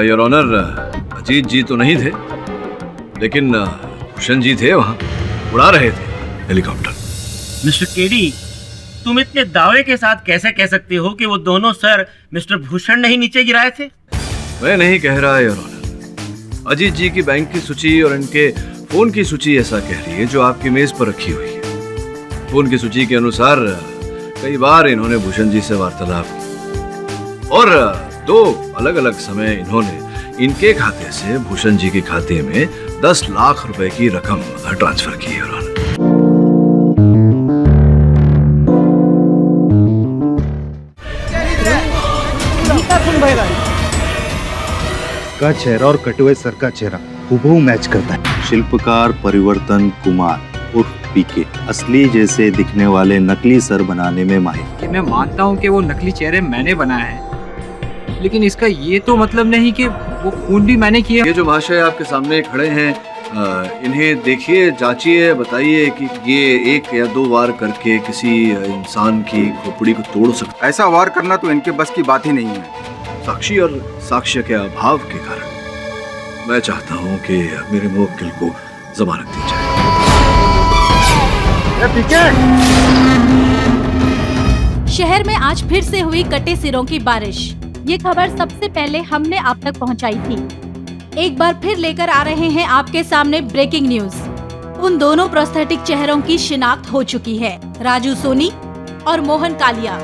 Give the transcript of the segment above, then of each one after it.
Your honour, Ajit जी तो नहीं थे, लेकिन भूषण जी थे, वहाँ उड़ा रहे थे हेलीकॉप्टर। मिस्टर केडी, तुम इतने दावे के साथ कैसे कह सकते हो कि वो दोनों सर मिस्टर भूषण ने ही नीचे गिराए थे? मैं नहीं कह रहा योर ऑनर, अजीत जी की बैंक की सूची और इनके फोन की सूची ऐसा कह रही है जो आपकी मेज पर रखी हुई है। फोन की सूची के अनुसार कई बार इन्होंने भूषण जी से वार्तालाप की और 2 अलग अलग समय इन्होंने इनके खाते से भूषण जी के खाते में 10 लाख रुपए की रकम ट्रांसफर की है। का चेहरा और कटुए सर का चेहरा हूबहू मैच करता है। शिल्पकार परिवर्तन कुमार उर्फ पीके असली जैसे दिखने वाले नकली सर बनाने में माहिर। मैं मानता हूँ कि वो नकली चेहरे मैंने बनाए हैं, लेकिन इसका ये तो मतलब नहीं कि वो खून भी मैंने किया। ये जो महाशय आपके सामने खड़े हैं, इन्हें देखिए, जांचिए, बताइए कि ये 1 या 2 वार करके किसी इंसान की खोपड़ी को तोड़ सकता है? ऐसा वार करना तो इनके बस की बात ही नहीं है। साक्षी और साक्ष्य के अभाव के कारण मैं चाहता हूं कि मेरे मुवक्किल को जमानत दी जाए। शहर में आज फिर से हुई कटे सिरों की बारिश। ये खबर सबसे पहले हमने आप तक पहुंचाई थी। एक बार फिर लेकर आ रहे हैं आपके सामने ब्रेकिंग न्यूज। उन दोनों प्रोस्थेटिक चेहरों की शिनाख्त हो चुकी है, राजू सोनी और मोहन कालिया।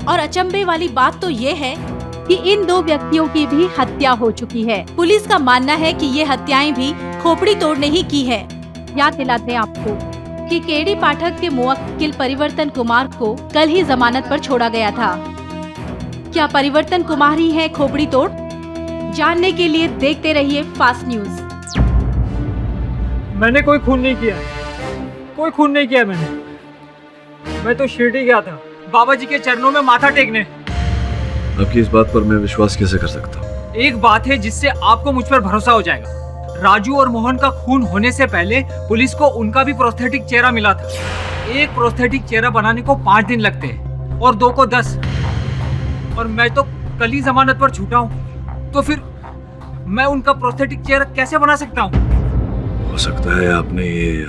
और अचंभे वाली बात तो ये है कि इन 2 व्यक्तियों की भी हत्या हो चुकी है। पुलिस का मानना है कि ये हत्याएं भी खोपड़ी तोड़ने ही की है। याद दिलाते हैं आपको कि केडी पाठक के मुवक्किल परिवर्तन कुमार को कल ही जमानत पर छोड़ा गया था। क्या परिवर्तन कुमार ही है खोपड़ी तोड़? जानने के लिए देखते रहिए फास्ट न्यूज। मैंने कोई खून नहीं किया, कोई खून नहीं किया मैंने। मैं तो शिरडी गया था बाबा जी के चरणों में माथा टेकने। आपकी इस बात पर मैं विश्वास कैसे कर सकता हूँ? एक बात है जिससे आपको मुझ पर भरोसा हो जाएगा। राजू और मोहन का खून होने से पहले पुलिस को उनका भी प्रोस्थेटिक चेहरा मिला था। एक प्रोस्थेटिक चेहरा बनाने को 5 दिन लगते हैं और 2 को 10। और मैं तो कल ही जमानत पर छूटा हूँ, तो फिर मैं उनका प्रोस्थेटिक चेहरा कैसे बना सकता हूँ? हो सकता है आपने ये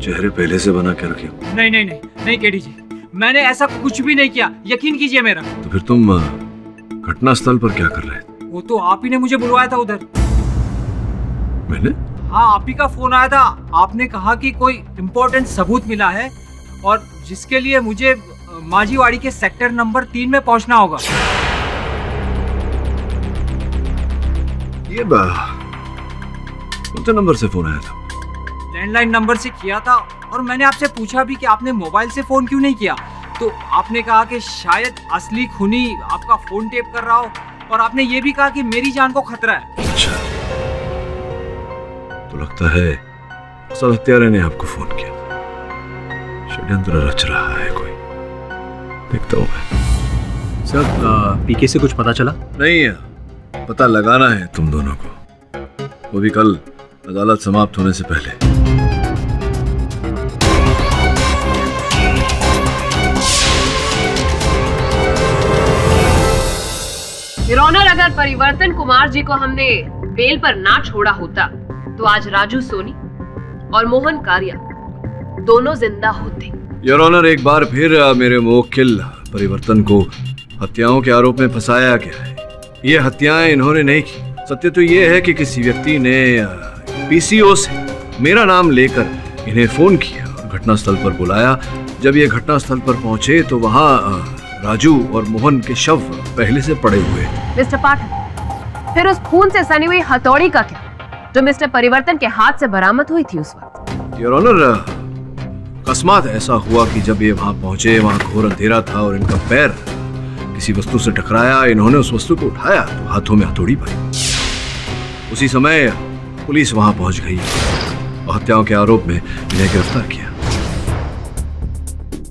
चेहरे पहले से बना के रखे हो। नहीं केडी जी, मैंने ऐसा कुछ भी नहीं किया, यकीन कीजिए मेरा। तो फिर तुम घटना स्थल पर क्या कर रहे थे? वो तो आप ही ने मुझे बुलवाया था उधर। मैंने? हाँ, आप ही का फोन आया था। आपने कहा कि कोई इम्पोर्टेंट सबूत मिला है और जिसके लिए मुझे माझीवाड़ी के सेक्टर नंबर 3 में पहुंचना होगा। ये कौन से नंबर से फोन आया था? लैंडलाइन नंबर से किया था और मैंने आपसे पूछा भी कि आपने मोबाइल से फोन क्यों नहीं किया, तो आपने कहा कि शायद असली खूनी आपका फोन टेप कर रहा हो और आपने ये भी कहा कि मेरी जान को खतरा है। अच्छा, तो लगता है असल हत्यारे ने आपको फोन किया। षड्यंत्र रच रहा है कोई, देखता हूँ मैं। सर, पीके से कुछ पता चला? नहीं, पता लगाना है तुम दोनों को, वो भी कल अदालत समाप्त होने से पहले। योर ऑनर, अगर परिवर्तन कुमार जी को हमने बेल पर ना छोड़ा होता तो आज राजू सोनी और मोहन कालिया दोनों जिंदा होते। योर ऑनर, एक बार फिर मेरे मुवक्किल परिवर्तन को हत्याओं के आरोप में फंसाया गया है। ये हत्याएं इन्होंने नहीं की। सत्य तो ये है कि किसी व्यक्ति ने पीसीओ से मेरा नाम लेकर इन्हें फोन किया और घटनास्थल पर बुलाया। जब ये घटनास्थल पर पहुंचे तो वहाँ राजू और मोहन के शव पहले से पड़े हुए। मिस्टर पाठक, फिर उस खून से सनी हुई हथौड़ी का क्या जो मिस्टर परिवर्तन के हाथ से बरामद हुई थी उस वक्त? योर ऑनर, अकस्मात ऐसा हुआ कि जब ये वहां पहुंचे, वहां घोर अंधेरा था और इनका पैर किसी वस्तु से टकराया। इन्होंने उस वस्तु को उठाया तो हाथों में हथौड़ी पाई। उसी समय पुलिस वहां पहुंच गई और हत्याओं के आरोप में इन्हें गिरफ्तार किया।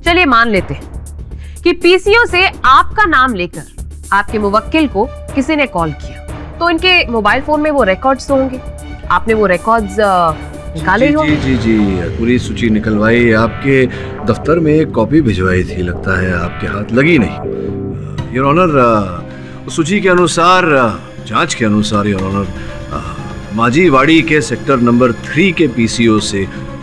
चलिए मान लेते हैं कि पीसीओ से आपका नाम लेकर आपके मुवक्किल को किसी ने कॉल किया, तो इनके मोबाइल फोन में वो रिकॉर्ड्स तो होंगे। आपने वो रिकॉर्ड्स निकाले ही होंगे। जी, पूरी सूची निकलवाई, आपके दफ्तर में एक कॉपी भिजवाई थी, लगता है आपके हाथ लगी नहीं। योर ऑनर, उस सूची के अनुसार जांच के अनुसार योर ऑनर माजीवाड़ी के सेक्टर नंबर 3 के पीसीओ से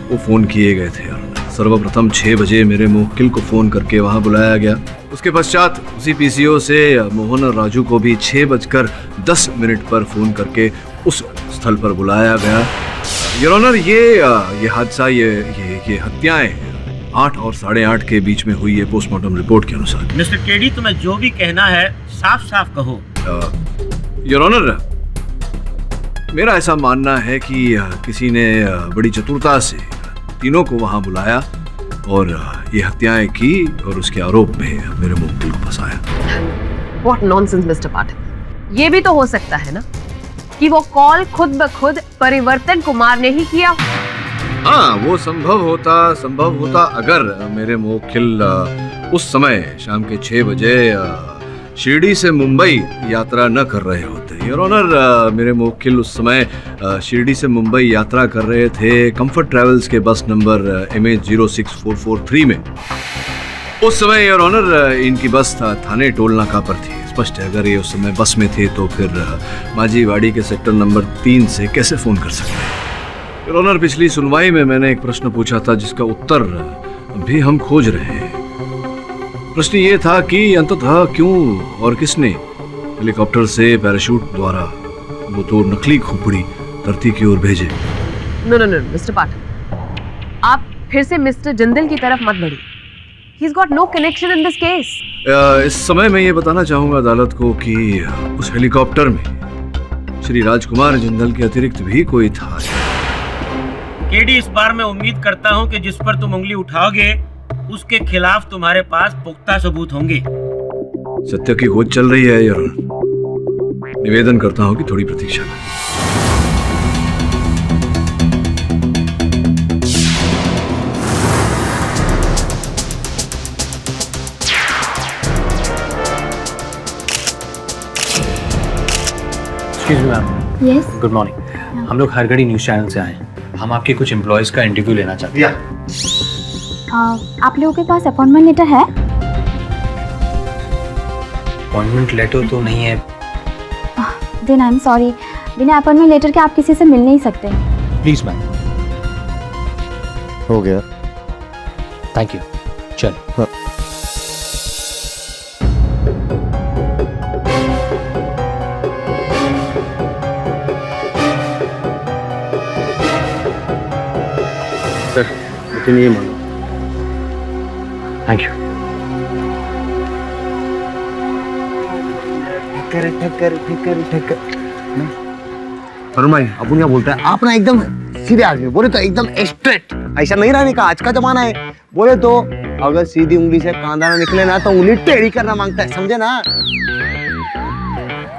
वो फोन किए गए थे। सर्वप्रथम 6 बजे मेरे मुवक्किल को फोन करके वहां बुलाया गया। उसके पश्चात उसी पीसीओ से मोहन और राजू को भी 6:10 पर फोन करके उस स्थल पर बुलाया गया। योर ऑनर, ये हादसा ये हत्याएं 8 और 8:30 के बीच में हुई है पोस्टमार्टम रिपोर्ट के अनुसार। मिस्टर केडी, तुम्हें जो भी कहना है साफ साफ कहो। योर ऑनर, मेरा ऐसा मानना है कि किसी ने बड़ी चतुरता से तीनों को वहां बुलाया और ये हत्याएं की और उसके आरोप में मेरे मुवक्किल को फंसाया। What nonsense, मिस्टर पाठक। ये भी तो हो सकता है ना कि वो कॉल खुद ब खुद परिवर्तन कुमार ने ही किया। हाँ, वो संभव होता अगर मेरे मुवक्किल उस समय शाम के 6 बजे शिरडी से मुंबई यात्रा न कर रहे होते। योर ऑनर, मेरे मुवक्किल उस समय शिरडी से मुंबई यात्रा कर रहे थे कंफर्ट ट्रैवल्स के बस नंबर MH06443 में। उस समय योर ऑनर इनकी बस थाने टोल नाका पर थी। स्पष्ट है, अगर ये उस समय बस में थे तो फिर माजीवाड़ी के सेक्टर नंबर 3 से कैसे फोन कर सकते। योर ऑनर, पिछली सुनवाई में मैंने एक प्रश्न पूछा था जिसका उत्तर भी हम खोज रहे हैं। प्रश्न ये था कि अंततः क्यों और किसने हेलीकॉप्टर से पैराशूट द्वारा वो 2 नकली खोपड़ी धरती की ओर भेजे। नो मिस्टर पाठक, आप फिर से मिस्टर जिंदल की तरफ मत बढ़िए। He's got no connection in this case. इस समय मैं ये बताना चाहूंगा अदालत को कि उस हेलीकॉप्टर में श्री राजकुमार जिंदल के अतिरिक्त भी कोई था। केडी, इस बार मैं उम्मीद करता हूं कि जिस पर तुम उंगली उठाओगे उसके खिलाफ तुम्हारे पास पुख्ता सबूत होंगे। सत्य की खोज चल रही है योर ऑनर। निवेदन करता हूं कि थोड़ी प्रतीक्षा करें। Excuse me ma'am. Yes, good morning. हम लोग हरगढ़ी न्यूज़ चैनल से आए हैं। हम आपके कुछ एम्प्लॉयज़ का इंटरव्यू लेना चाहते हैं। आप लोगों के पास अपॉइंटमेंट लेटर है? अपॉइंटमेंट लेटर तो नहीं है। देन आई एम सॉरी, बिना अपॉइंटमेंट लेटर के आप किसी से मिल नहीं सकते। Please ma'am. हो गया। Thank you. चल। सर, लेकिन ये मानो। Thank you. अरुण भाई, अपन क्या बोलता है, आप ना एकदम सीधे आदमी, बोले तो एकदम स्ट्रेट। ऐसा नहीं रहने का, आज का जमाना है। बोले तो अगर सीधी उंगली से कांदा ना निकले ना तो उंगली टेढ़ी करना मांगता है, समझे ना।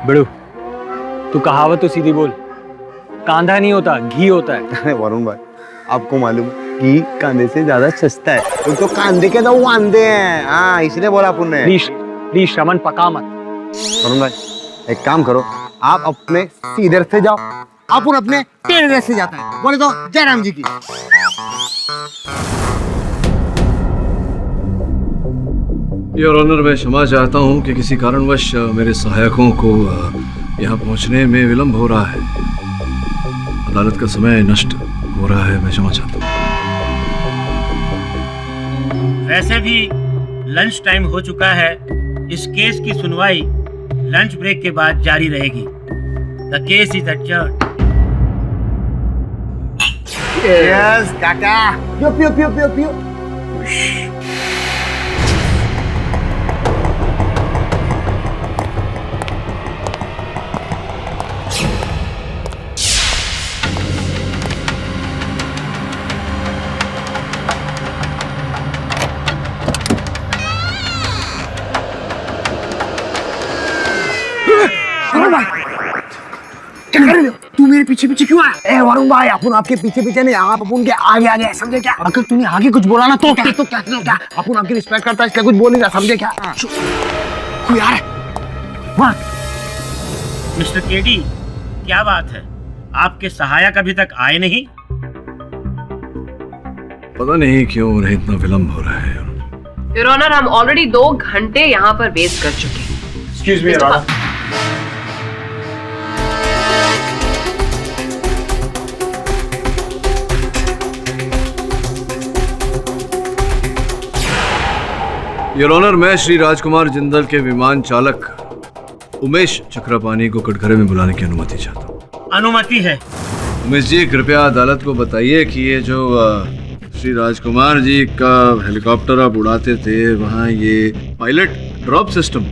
बड़ू, तू कहावत तो सीधी बोल। कांधा नहीं होता, घी होता है। अरे वरुण भाई, आपको मालूम कि कांधे से ज्यादा सस्ता है। तो कांधे के तो वांदे हैं। हाँ, इसलिए बोला अपन ने। प्लीज श्रवण पका मत। वरुण भाई, एक काम करो, आप अपने सीधे रास्ते जाओ, अपन अपने टेढ़े रास्ते जाता है। बोले तो जयराम जी की। योर ऑनर, मैं क्षमा चाहता हूं कि किसी कारणवश मेरे सहायकों को यहाँ पहुंचने में विलंब हो रहा है। अदालत का समय नष्ट हो रहा है, मैं क्षमा चाहता हूं। वैसे भी लंच टाइम हो चुका है। इस केस की सुनवाई लंच ब्रेक के बाद जारी रहेगी। The case is adjourned. Yes काका, पियो पियो पियो पियो पियो। तू मेरे पीछे पीछे क्यों आया? ए वरुण भाई, अपन आपके पीछे पीछे नहीं, आप अपन के आगे आगे, समझे क्या? अगर तूने आगे कुछ बोला ना तो क्या? अपन आपकी रिस्पेक्ट करता है, इसलिए कुछ बोल नहीं रहा, समझे क्या? तू यार वाह। मिस्टर केडी, क्या बात है? आपके सहायक अभी तक आए नहीं? पता नहीं क्यों उन्हें इतना विलंब हो रहा है। योर ऑनर, हम ऑलरेडी 2 घंटे यहाँ पर वेस्ट कर चुके हैं। Excuse me your honour. Your honour, मैं श्री राजकुमार जिंदल के विमान चालक उमेश चक्रपाणी को कटघरे में बुलाने की अनुमति चाहता हूँ। अनुमति है। उमेश जी, कृपया अदालत को बताइए कि ये जो श्री राजकुमार जी का हेलीकॉप्टर आप उड़ाते थे, वहाँ ये पायलट ड्रॉप सिस्टम,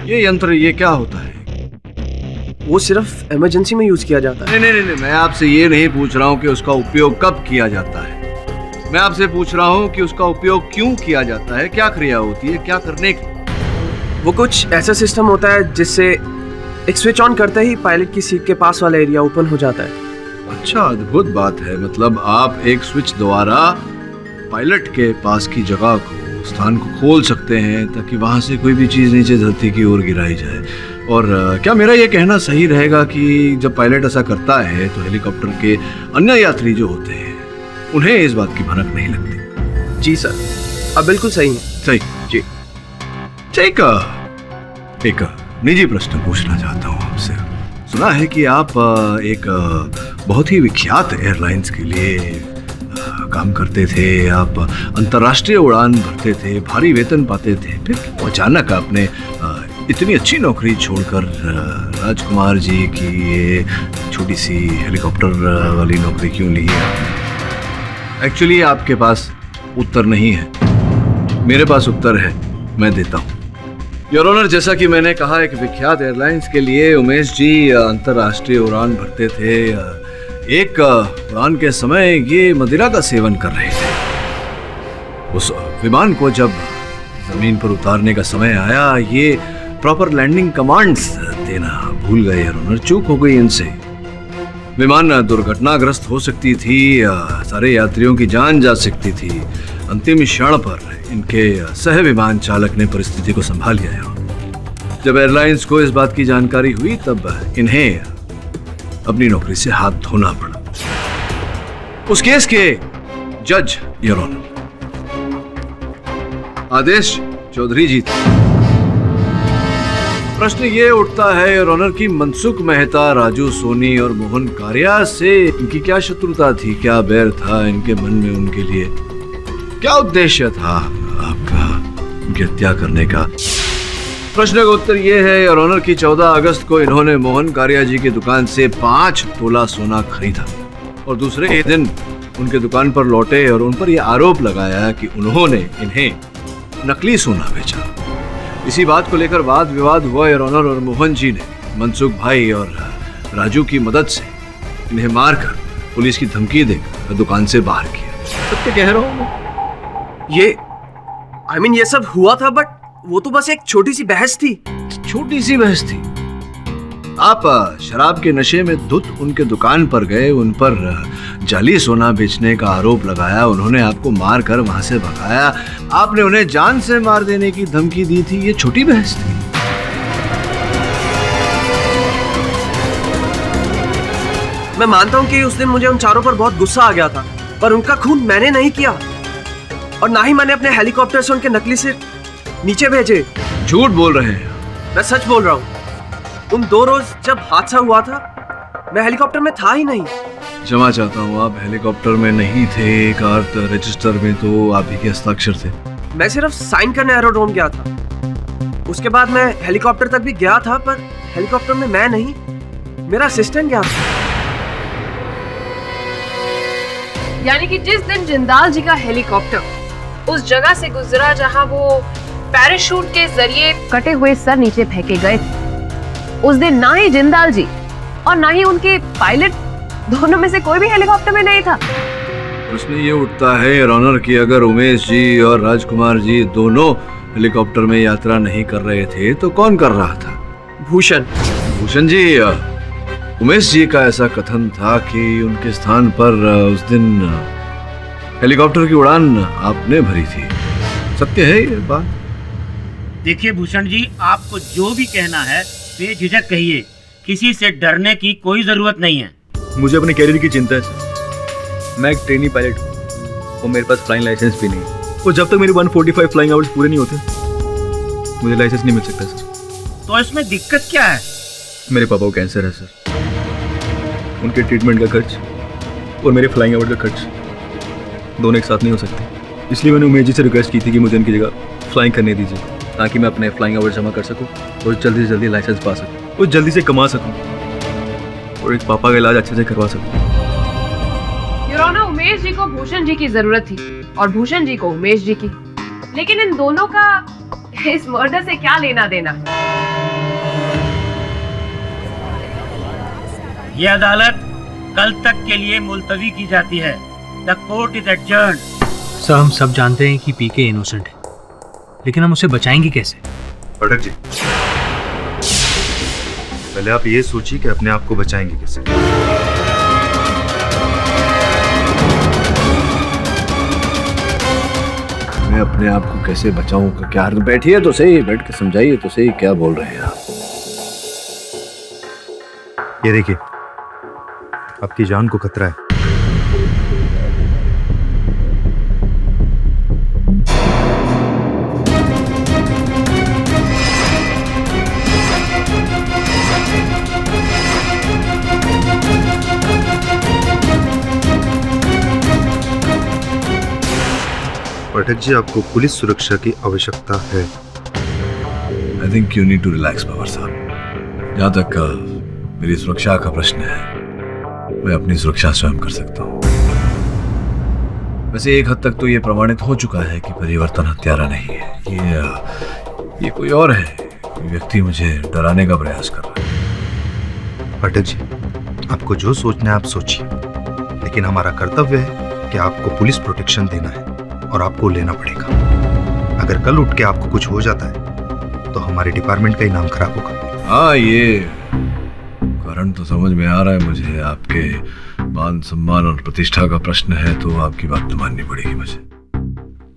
ये यंत्र, ये क्या होता है? वो सिर्फ इमरजेंसी में यूज किया जाता है। नहीं, मैं आपसे ये नहीं पूछ रहा हूँ कि उसका उपयोग कब किया जाता है। मैं आपसे पूछ रहा हूँ कि उसका उपयोग क्यों किया जाता है, क्या क्रिया होती है, क्या करने की? वो कुछ ऐसा सिस्टम होता है जिससे एक स्विच ऑन करते ही पायलट की सीट के पास वाला एरिया ओपन हो जाता है। अच्छा, अद्भुत बात है। मतलब आप एक स्विच द्वारा पायलट के पास की जगह को, स्थान को खोल सकते हैं ताकि वहां से कोई भी चीज नीचे धरती की ओर गिराई जाए। और क्या मेरा ये कहना सही रहेगा कि जब पायलट ऐसा करता है तो हेलीकॉप्टर के अन्य यात्री जो होते हैं उन्हें इस बात की भनक नहीं लगती? जी सर, अब बिल्कुल सही है। सही जी। ठीक, एक निजी प्रश्न पूछना चाहता हूँ आपसे। सुना है कि आप एक बहुत ही विख्यात एयरलाइंस के लिए काम करते थे, आप अंतर्राष्ट्रीय उड़ान भरते थे, भारी वेतन पाते थे, फिर अचानक आपने इतनी अच्छी नौकरी छोड़कर राजकुमार जी की ये छोटी सी हेलीकॉप्टर वाली नौकरी क्यों ली है? एक्चुअली आपके पास उत्तर नहीं है, मेरे पास उत्तर है, मैं देता हूँ। योर ऑनर, जैसा कि मैंने कहा, एक विख्यात एयरलाइंस के लिए उमेश जी अंतर्राष्ट्रीय उड़ान भरते थे। एक उड़ान के समय ये मदिरा का सेवन कर रहे थे। उस विमान को जब जमीन पर उतारने का समय आया, ये प्रॉपर लैंडिंग कमांड्स देना भूल गए योर ऑनर, चूक हो गई इनसे। विमान दुर्घटनाग्रस्त हो सकती थी, सारे यात्रियों की जान जा सकती थी। अंतिम क्षण पर इनके सह विमान चालक ने परिस्थिति को संभाल लिया। जब एयरलाइंस को इस बात की जानकारी हुई तब इन्हें अपनी नौकरी से हाथ धोना पड़ा। उस केस के जज योर ऑनर आदेश चौधरी जी थे। प्रश्न ये उठता है योर ऑनर कि मनसुख मेहता, राजू सोनी और मोहन कारिया से इनकी क्या शत्रुता थी, क्या बैर था इनके मन में उनके लिए, क्या उद्देश्य था आपका उनकी हत्या करने का? प्रश्न का उत्तर यह है योर ऑनर कि 14 अगस्त को इन्होंने मोहन कारिया जी की दुकान से 5 तोला सोना खरीदा और दूसरे ही दिन उनके दुकान पर लौटे और उन पर यह आरोप लगाया कि उन्होंने इन्हें नकली सोना बेचा। इसी बात को लेकर वाद विवाद हुआ योर ऑनर और मोहन जी ने मनसुख भाई और राजू की मदद से इन्हें मारकर पुलिस की धमकी देकर दुकान से बाहर किया। सत्य कह रहा हूँ मैं। ये सब हुआ था, बट वो तो बस एक छोटी सी बहस थी। छोटी सी बहस थी? आप शराब के नशे में धुत उनके दुकान पर गए, उन पर जाली सोना बेचने का आरोप लगाया, उन्होंने आपको मार कर वहां से भगाया, आपने उन्हें जान से मार देने की धमकी दी थी, ये छोटी बहस थी? मैं मानता हूँ कि उस दिन मुझे उन चारों पर बहुत गुस्सा आ गया था, पर उनका खून मैंने नहीं किया और ना ही मैंने अपने हेलीकॉप्टर से उनके नकली सिर नीचे भेजे। झूठ बोल रहे हैं। मैं सच बोल रहा हूँ। उन 2 रोज जब हादसा हुआ था मैं हेलीकॉप्टर में था ही नहीं। क्षमा चाहता हूँ, आप हेलीकॉप्टर में नहीं थे, कार रजिस्टर में तो आप ही के हस्ताक्षर थे। मैं सिर्फ साइन करने एरोड्रोम गया था। उसके बाद मैं हेलीकॉप्टर तक भी गया था, पर हेलीकॉप्टर में मैं नहीं, मेरा असिस्टेंट गया था। यानी कि जिस दिन जिंदाल जी का हेलीकॉप्टर उस जगह से गुजरा जहां वो पैराशूट के जरिए कटे हुए सर नीचे फेंके गए थे, उस दिन ना ही जिंदाल जी और ना ही उनके पायलट, दोनों में से कोई भी हेलीकॉप्टर में नहीं था। प्रश्न ये उठता है योर ऑनर कि अगर उमेश जी और राजकुमार जी दोनों हेलीकॉप्टर में यात्रा नहीं कर रहे थे तो कौन कर रहा था? भूषण। भूषण जी, उमेश जी का ऐसा कथन था कि उनके स्थान पर उस दिन हेलीकॉप्टर की उड़ान आपने भरी थी, सत्य है ये बात? देखिए भूषण जी, आपको जो भी कहना है बेझिझक कहिए, किसी से डरने की कोई जरूरत नहीं है। मुझे अपने कैरियर की चिंता है सर। मैं एक ट्रेनी पायलट हूँ और मेरे पास फ्लाइंग लाइसेंस भी नहीं है, और जब तक मेरे 145 फ्लाइंग आवर्स पूरे नहीं होते मुझे लाइसेंस नहीं मिल सकता सर। तो इसमें दिक्कत क्या है? मेरे पापा को कैंसर है सर, उनके ट्रीटमेंट का खर्च और मेरे फ्लाइंग आवर का खर्च दोनों एक साथ नहीं हो सकते। इसलिए मैंने उमेश जी से रिक्वेस्ट की थी कि मुझे उनकी जगह फ्लाइंग करने दीजिए ताकि मैं अपने फ्लाइंग आवर्स जमा कर सकूं और जल्दी से जल्दी लाइसेंस पा सकूं और जल्दी से कमा सकूं और एक पापा का इलाज अच्छे से करवा सकूं। योर ऑनर, उमेश जी को भूषण जी की जरूरत थी और भूषण जी को उमेश जी की, लेकिन इन दोनों का इस मर्डर से क्या लेना देना है? ये अदालत कल तक के लिए मुलतवी की जाती है। The court is adjourned. Sir, हम सब जानते हैं कि पीके इनोसेंट है, लेकिन हम उसे बचाएंगे कैसे? पाठक जी, पहले आप ये सोचिए कि अपने आप को बचाएंगे कैसे। मैं अपने आप को कैसे बचाऊं का क्या अर्थ? बैठिए तो सही, बैठ के समझाइए तो सही, क्या बोल रहे हैं आप? ये देखिए, आपकी जान को खतरा है। पाठक जी, आपको पुलिस सुरक्षा की आवश्यकता है। I think you need to relax Pawar साहब। जहाँ तक मेरी सुरक्षा का प्रश्न है, मैं अपनी सुरक्षा स्वयं कर सकता हूँ। वैसे एक हद तक तो ये प्रमाणित हो चुका है कि परिवर्तन हत्यारा नहीं है। ये कोई और है। ये व्यक्ति मुझे डराने का प्रयास कर रहा है। पाठक जी, आपको जो सोचना है आप सोचिए, लेकिन हमारा कर्तव्य है कि आपको पुलिस प्रोटेक्शन देना है और आपको लेना पड़ेगा। अगर कल उठ के आपको कुछ हो जाता है तो हमारे डिपार्टमेंट का ही नाम खराब होगा। हाँ, ये कारण तो समझ में आ रहा है मुझे। आपके मान सम्मान और प्रतिष्ठा का प्रश्न है तो आपकी बात तो माननी पड़ेगी मुझे।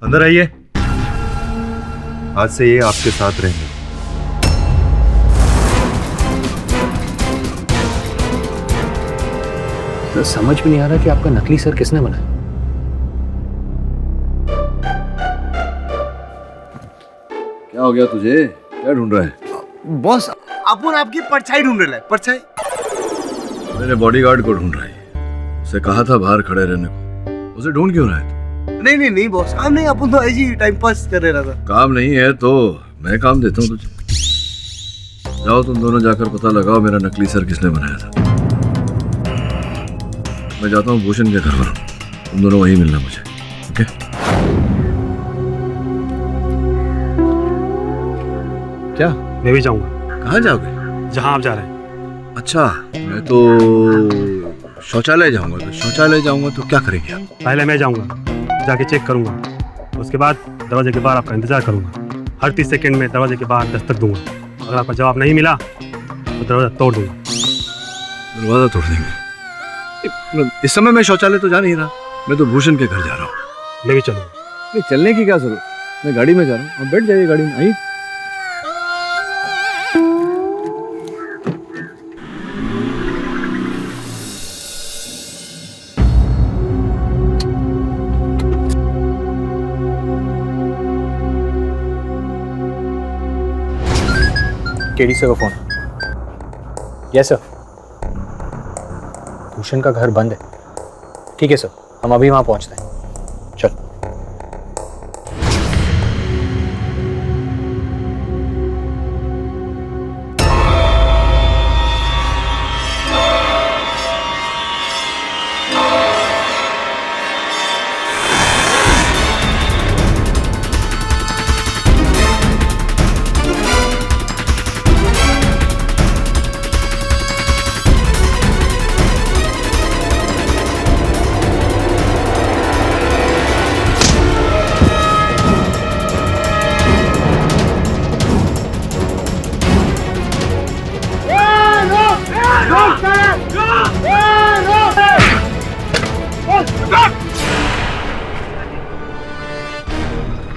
अंदर आइए। आज से ये आपके साथ रहेंगे। तो समझ में नहीं आ रहा कि आपका नकली सर किसने बनाया। क्या हो गया तुझे? क्या ढूंढ रहा है? बॉस, अपन आपकी परछाई ढूंढ रहे हैं। परछाई? मेरे बॉडीगार्ड को ढूंढ रहा है। उसे कहा था बाहर खड़े रहने को। उसे ढूंढ क्यों रहा है? नहीं बॉस, हम नहीं, अपन तो ऐसे ही टाइम पास कर रहे था। काम नहीं है तो मैं काम देता हूँ तुझे। जाओ तुम दोनों जाकर पता लगाओ मेरा नकली सर किसने बनाया था। मैं जाता हूँ भूषण के घर पर। तुम दोनों वहीं मिलना मुझे, ओके? क्या? मैं भी जाऊंगा। कहाँ जाओगे? जहां आप जा रहे हैं। अच्छा, मैं तो शौचालय जाऊंगा। तो शौचालय जाऊंगा तो क्या करेंगे आप? पहले मैं जाऊंगा, जाके चेक करूंगा, उसके बाद दरवाजे के बाहर आपका इंतजार करूंगा। हर 30 सेकंड में दरवाजे के बाहर दस्तक दूंगा। अगर आपका जवाब नहीं मिला तो दरवाजा तोड़ दूंगा। दरवाजा तोड़ देंगे? इस समय मैं शौचालय तो जा नहीं रहा। मैं तो भूषण के घर जा रहा हूँ। मैं भी चलूंगा। नहीं, चलने की क्या जरूरत? मैं गाड़ी में जा रहा हूँ, आप बैठ जाइए गाड़ी में। आई केडी सर का फोन। Yes sir. भूषण का घर बंद है। ठीक है सर, हम अभी वहां पहुंचते हैं। चल।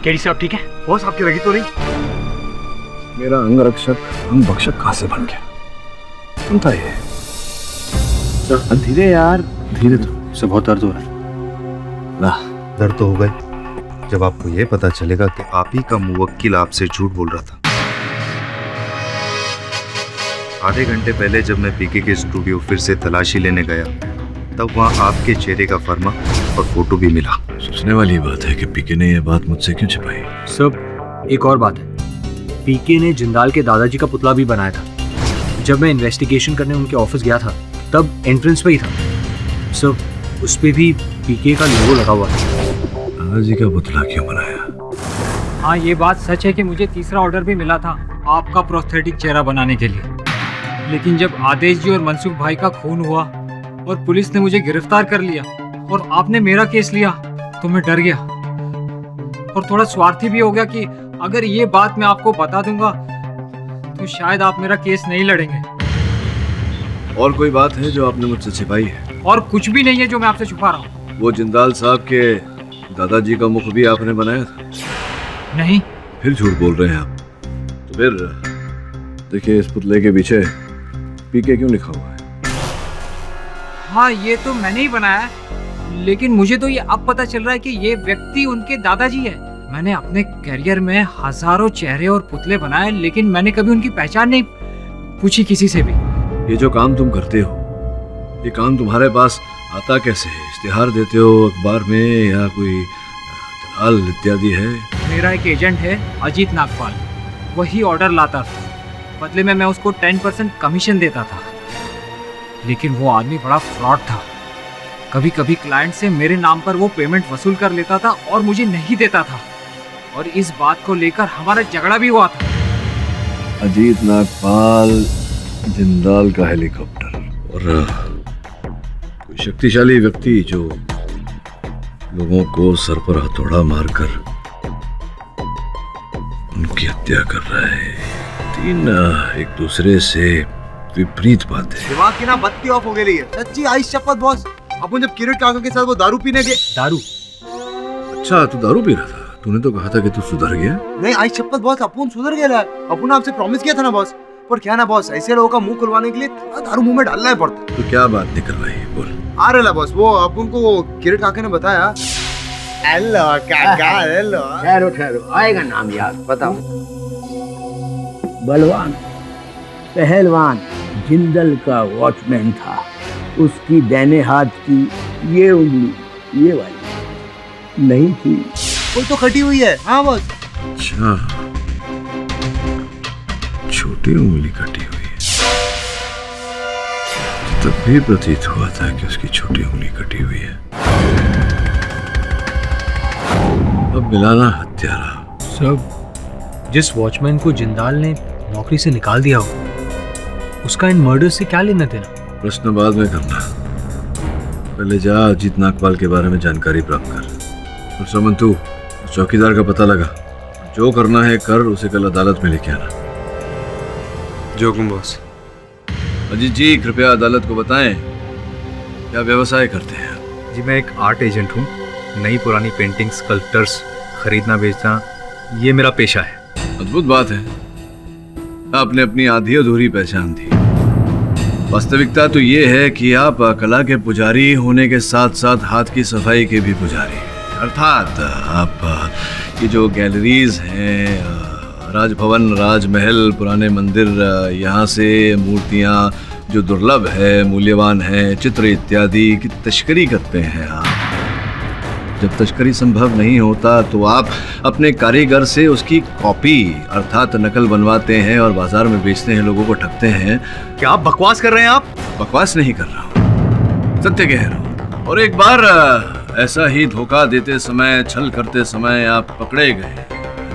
केडी साहब ठीक है? बॉस, आपकी लगी तो नहीं? मेरा अंगरक्षक अंग भक्षक कहाँ से बन गया? कौन था ये? धीरे यार, धीरे। तो सब बहुत दर्द हो रहा है। ना, दर्द तो हो गए जब आपको यह पता चलेगा कि आप ही का मुवक्किल आपसे झूठ बोल रहा था। आधे घंटे पहले जब मैं पीके के स्टूडियो फिर से तलाशी लेने गया तब वहाँ आपके चेहरे का फर्मा और फोटो भी मिला। सोचने वाली बात है कि पीके ने यह बात मुझसे क्यों छिपाई? सब एक और बात है, पीके ने जिंदाल के दादाजी का पुतला भी बनाया था। जब मैं इन्वेस्टिगेशन करने उनके ऑफिस गया था तब एंट्रेंस पे ही था सर, उस पे भी पीके का लोगो लगा हुआ था। दादाजी का पुतला क्यों बनाया? हाँ, ये बात सच है कि मुझे तीसरा ऑर्डर भी मिला था आपका प्रोस्थेटिक चेहरा बनाने के लिए, लेकिन जब आदेश जी और मनसुख भाई का खून हुआ और पुलिस ने मुझे गिरफ्तार कर लिया और आपने मेरा केस लिया तो मैं डर गया और थोड़ा स्वार्थी भी हो गया कि अगर ये बात मैं आपको बता दूंगा तो शायद आप मेरा केस नहीं लड़ेंगे। और कोई बात है जो आपने मुझसे छिपाई है? और कुछ भी नहीं है जो मैं आपसे छुपा रहा हूँ। वो जिंदाल साहब के दादाजी का मुख भी आपने बनाया था? नहीं। फिर झूठ बोल रहे हैं आप। तो फिर देखिए, इस पुतले के पीछे पीके क्यों लिखा हुआ है? हाँ, ये तो मैंने ही बनाया है, लेकिन मुझे तो ये अब पता चल रहा है कि ये व्यक्ति उनके दादाजी है। मैंने अपने करियर में हजारों चेहरे और पुतले बनाए, लेकिन मैंने कभी उनकी पहचान नहीं पूछी किसी से भी। ये जो काम तुम करते हो, ये काम तुम्हारे पास आता कैसे है? इश्तिहार देते हो अखबार में या कोई दलाल इत्यादि है? मेरा एक एजेंट है अजीत नागपाल, वही ऑर्डर लाता था, बदले में मैं उसको 10% कमीशन देता था। लेकिन वो आदमी बड़ा फ्रॉड था। कभी कभी क्लाइंट से मेरे नाम पर वो पेमेंट वसूल कर लेता था और मुझे नहीं देता था, और इस बात को लेकर हमारा झगड़ा भी हुआ था। अजीत नागपाल, जिंदाल का हेलीकॉप्टर और कोई शक्तिशाली व्यक्ति जो लोगों को सर पर हथौड़ा मारकर उनकी हत्या कर रहा है। तीन एक दूसरे से विपरीत बातें। दिमाग की ना बत्ती ऑफ हो गई है। सच्ची आई शपथ बॉस, अपन जब किरीट काका के साथ वो दारू पीने गए। दारू? अच्छा, तू दारू पी रहा था? तूने तो कहा था कि तू सुधर गया। नहीं आई शपथ बॉस, अपन सुधर गया। अपन आपसे प्रॉमिस किया था ना बॉस। पर क्या ना बॉस, ऐसे लोगों का मुंह खुलवाने के लिए थोड़ा दारू मुंह में डालना ही पड़ता है। तो क्या बात निकल रही है, बोल। आ रहा बॉस, वो अपन को किरीट काका ने बताया। हेलो काका, हेलो। ठहरो ठहरो, आएगा नाम याद, बताओ। बलवान पहलवान जिंदल का वॉचमैन था। उसकी दाहिने हाथ की ये उंगली, ये वाली नहीं थी। वो तो कटी हुई है। हाँ बॉस। अच्छा, छोटी उंगली कटी हुई है। तब भी प्रतीत हुआ था कि उसकी छोटी उंगली कटी हुई है। अब मिलाना हत्यारा। सब जिस वॉचमैन को जिंदाल ने नौकरी से निकाल दिया हो, उसका इन मर्डर से क्या लेना देना? प्रश्न बाद में करना, पहले जा अजीत नागपाल के बारे में जानकारी प्राप्त कर। और समन, तू चौकीदार का पता लगा, जो करना है कर, उसे कल अदालत में लेके आना। जो हुकुम बॉस। अजीत जी, कृपया अदालत को बताएं क्या व्यवसाय करते हैं? जी, मैं एक आर्ट एजेंट हूँ। नई पुरानी पेंटिंग्स, स्कल्पचर्स खरीदना बेचना ये मेरा पेशा है। अद्भुत बात है, आपने अपनी आधी अधूरी पहचान दी। वास्तविकता तो ये है कि आप कला के पुजारी होने के साथ साथ हाथ की सफाई के भी पुजारी हैं। अर्थात आप ये जो गैलरीज हैं, राजभवन, राजमहल, पुराने मंदिर, यहाँ से मूर्तियाँ जो दुर्लभ है, मूल्यवान है, चित्र इत्यादि की तस्करी करते हैं आप। जब तस्करी संभव नहीं होता तो आप अपने कारीगर से उसकी कॉपी अर्थात नकल बनवाते हैं और बाजार में बेचते हैं, लोगों को ठगते हैं। क्या आप बकवास कर रहे हैं? आप बकवास नहीं कर रहा हूँ, सत्य कह रहा हूँ। और एक बार ऐसा ही धोखा देते समय, छल करते समय आप पकड़े गए।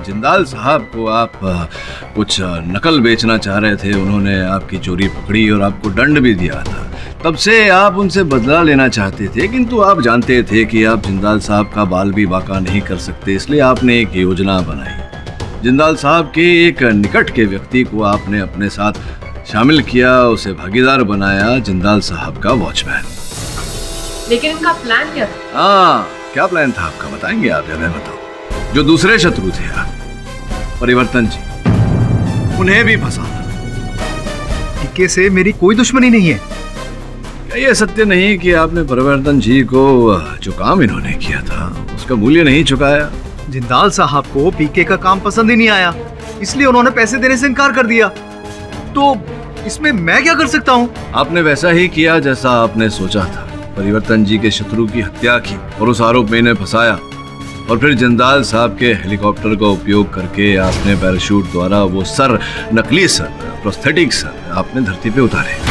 जिंदाल साहब को आप कुछ नकल बेचना चाह रहे थे, उन्होंने आपकी चोरी पकड़ी और आपको दंड भी दिया था। तब से आप उनसे बदला लेना चाहते थे, किंतु आप जानते थे कि आप जिंदाल साहब का बाल भी बाका नहीं कर सकते, इसलिए आपने एक योजना बनाई। जिंदाल साहब के एक निकट के व्यक्ति को आपने अपने साथ शामिल किया, उसे भागीदार बनाया, जिंदाल साहब का वॉचमैन। लेकिन इनका प्लान क्या था? हाँ, क्या प्लान था आपका, बताएंगे आप या मैं बताऊं? जो दूसरे शत्रु थे आप, परिवर्तन जी, उन्हें भी फंसाना। टीके से मेरी कोई दुश्मनी नहीं है। ये सत्य नहीं कि आपने परिवर्तन जी को जो काम इन्होंने किया था उसका मूल्य नहीं चुकाया? जिंदाल साहब को पीके का काम पसंद ही नहीं आया, इसलिए उन्होंने पैसे देने से इनकार कर दिया। तो इसमें मैं क्या कर सकता हूँ? आपने वैसा ही किया जैसा आपने सोचा था। परिवर्तन जी के शत्रु की हत्या की और उस आरोप में इन्हें फंसाया। और फिर जिंदाल साहब के हेलीकॉप्टर का उपयोग करके आपने पैराशूट द्वारा वो सर, नकली सर, प्रोस्थेटिक सर आपने धरती पे उतारे।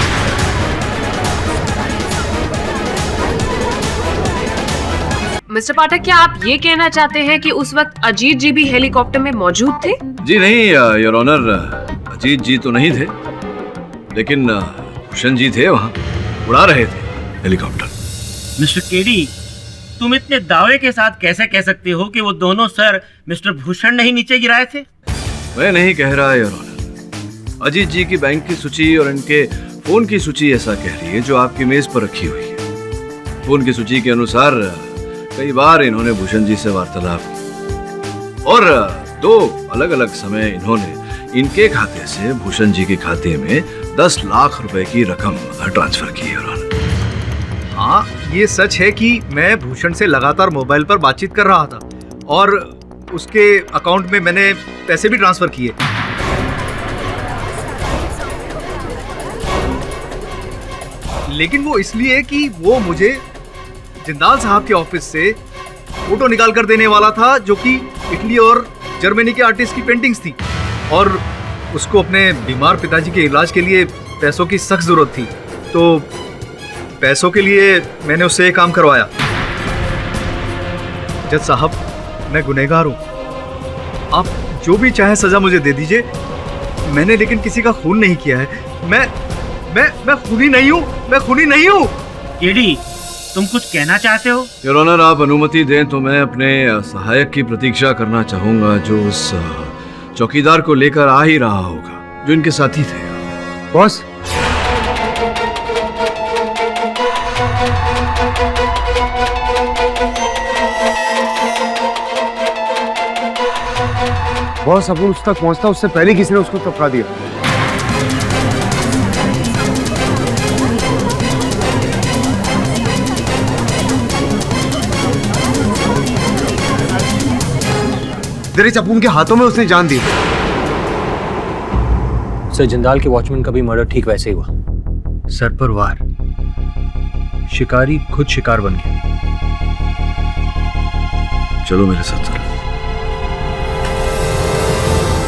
मिस्टर पाठक, क्या आप ये कहना चाहते हैं कि उस वक्त अजीत जी भी हेलीकॉप्टर में मौजूद थे? जी नहीं योर ऑनर, अजीत जी तो नहीं थे, लेकिन भूषण जी थे, वहां उड़ा रहे थे हेलीकॉप्टर। मिस्टर केडी, तुम इतने दावे के साथ कैसे कह सकते हो कि वो दोनों सर मिस्टर भूषण नहीं नीचे गिराए थे? मैं नहीं कह रहा योर ऑनर, अजीत जी की बैंक की सूची और इनके फोन की सूची ऐसा कह रही है जो आपकी मेज पर रखी हुई है। फोन की सूची के अनुसार कई बार इन्होंने भूषण जी से वार्तालाप की और 2 अलग अलग समय इन्होंने इनके खाते से भूषण जी के खाते में 10 लाख रुपए की रकम ट्रांसफर की है। हाँ, ये सच है कि मैं भूषण से लगातार मोबाइल पर बातचीत कर रहा था और उसके अकाउंट में मैंने पैसे भी ट्रांसफर किए। लेकिन वो इसलिए कि वो मुझे जिंदाल साहब के ऑफिस से फोटो निकाल कर देने वाला था, जो कि इटली और जर्मनी के आर्टिस्ट की पेंटिंग्स थी, और उसको अपने बीमार पिताजी के इलाज के लिए पैसों की सख्त जरूरत थी। तो पैसों के लिए मैंने उससे एक काम करवाया। जज साहब, मैं गुनहगार हूँ, आप जो भी चाहे सजा मुझे दे दीजिए। मैंने लेकिन किसी का खून नहीं किया है। मैं खूनी नहीं हूँ, मैं खूनी नहीं हूँ। केडी, तुम कुछ कहना चाहते हो? योर ऑनर, आप अनुमति दें तो मैं अपने सहायक की प्रतीक्षा करना चाहूंगा, जो उस चौकीदार को लेकर आ ही रहा होगा जो इनके साथी थे। बॉस, बॉस, अपन उस तक पहुंचता उससे पहले किसी ने उसको टपका दिया। दरिच अपुन के हाथों में उसने जान दी। सर, जिंदाल के वॉचमैन का भी मर्डर ठीक वैसे ही हुआ। सर पर वार, शिकारी खुद शिकार बन गया। चलो मेरे साथ चलो।